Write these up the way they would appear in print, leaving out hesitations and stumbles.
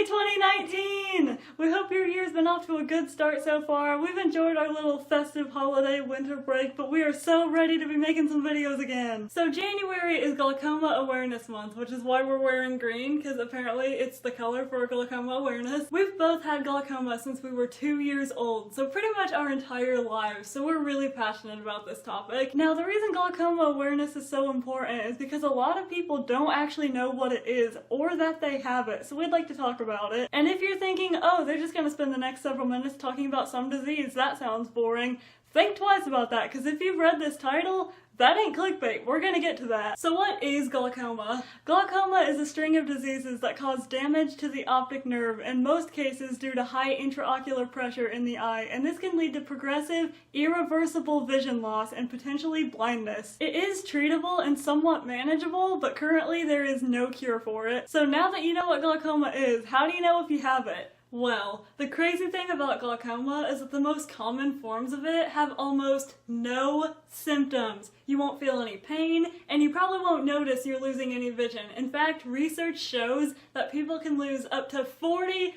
Happy 2019! We hope your year's been off to a good start so far. We've enjoyed our little festive holiday winter break, but we are so ready to be making some videos again. So January is Glaucoma Awareness Month, which is why we're wearing green, because apparently it's the color for glaucoma awareness. We've both had glaucoma since we were 2 years old, so pretty much our entire lives, so we're really passionate about this topic. Now, the reason glaucoma awareness is so important is because a lot of people don't actually know what it is, or that they have it, so we'd like to talk about it. And if you're thinking, oh, they're just gonna spend the next several minutes talking about some disease, that sounds boring, think twice about that, because if you've read this title, that ain't clickbait. We're gonna get to that. So what is glaucoma? Glaucoma is a string of diseases that cause damage to the optic nerve, in most cases due to high intraocular pressure in the eye, and this can lead to progressive, irreversible vision loss and potentially blindness. It is treatable and somewhat manageable, but currently there is no cure for it. So now that you know what glaucoma is, how do you know if you have it? Well, the crazy thing about glaucoma is that the most common forms of it have almost no symptoms. You won't feel any pain, and you probably won't notice you're losing any vision. In fact, research shows that people can lose up to 40%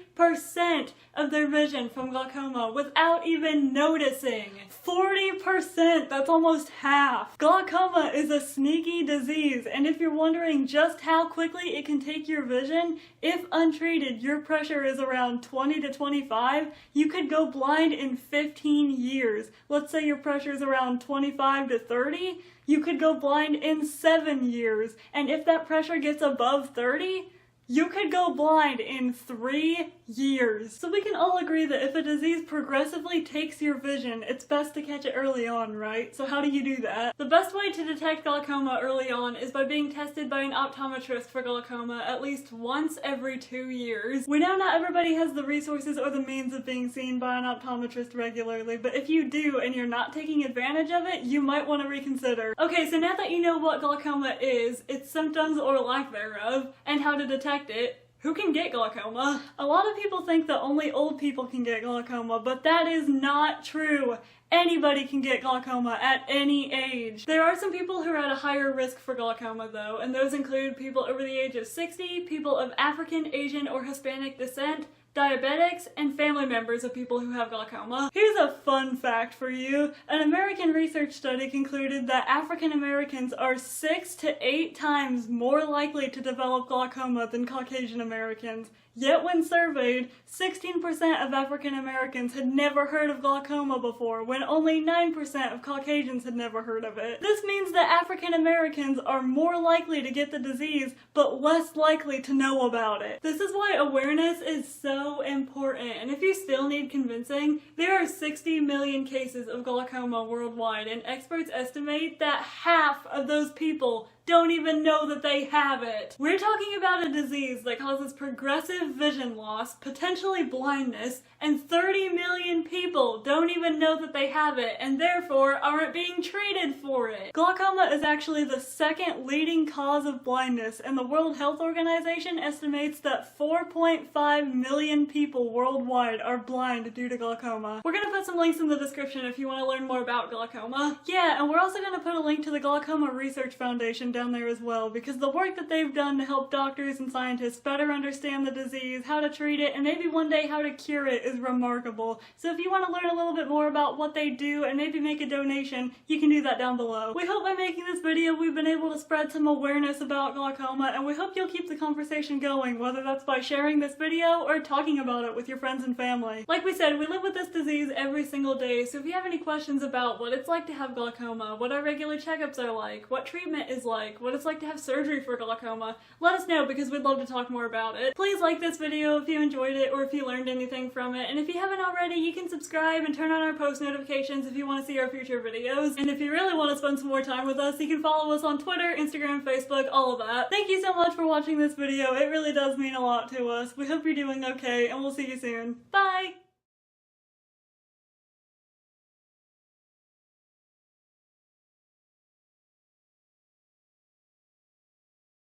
of their vision from glaucoma without even noticing. 40%! That's almost half! Glaucoma is a sneaky disease, and if you're wondering just how quickly it can take your vision, if untreated, your pressure is around 20 to 25, you could go blind in 15 years. Let's say your pressure is around 25 to 30, you could go blind in 7 years. And if that pressure gets above 30, you could go blind in 3 years. So we can all agree that if a disease progressively takes your vision, it's best to catch it early on, right? So how do you do that? The best way to detect glaucoma early on is by being tested by an optometrist for glaucoma at least once every 2 years. We know not everybody has the resources or the means of being seen by an optometrist regularly, but if you do and you're not taking advantage of it, you might want to reconsider. Okay, so now that you know what glaucoma is, its symptoms or lack thereof, and how to detect it, who can get glaucoma? A lot of people think that only old people can get glaucoma, but that is not true. Anybody can get glaucoma at any age. There are some people who are at a higher risk for glaucoma though, and those include people over the age of 60, people of African, Asian, or Hispanic descent, diabetics, and family members of people who have glaucoma. Here's a fun fact for you. An American research study concluded that African Americans are 6 to 8 times more likely to develop glaucoma than Caucasian Americans. Yet when surveyed, 16% of African Americans had never heard of glaucoma before, when only 9% of Caucasians had never heard of it. This means that African Americans are more likely to get the disease, but less likely to know about it. This is why awareness is so important, and if you still need convincing, there are 60 million cases of glaucoma worldwide, and experts estimate that half of those people don't even know that they have it. We're talking about a disease that causes progressive vision loss, potentially blindness, and 30 million people don't even know that they have it and therefore aren't being treated for it. Glaucoma is actually the second leading cause of blindness, and the World Health Organization estimates that 4.5 million people worldwide are blind due to glaucoma. We're gonna put some links in the description if you want to learn more about glaucoma. Yeah, and we're also gonna put a link to the Glaucoma Research Foundation down there as well, because the work that they've done to help doctors and scientists better understand the disease, how to treat it, and maybe one day how to cure it is remarkable. So if you want to learn a little bit more about what they do and maybe make a donation, you can do that down below. We hope by making this video we've been able to spread some awareness about glaucoma, and we hope you'll keep the conversation going, whether that's by sharing this video or talking about it with your friends and family. Like we said, we live with this disease every single day, so if you have any questions about what it's like to have glaucoma, what our regular checkups are like, what treatment is like, what it's like to have surgery for glaucoma, let us know because we'd love to talk more about it. Please like this video if you enjoyed it or if you learned anything from it, and if you haven't already, you can subscribe and turn on our post notifications if you want to see our future videos. And if you really want to spend some more time with us, you can follow us on Twitter, Instagram, Facebook, all of that. Thank you so much for watching this video. It really does mean a lot to us. We hope you're doing okay, and we'll see you soon. Bye!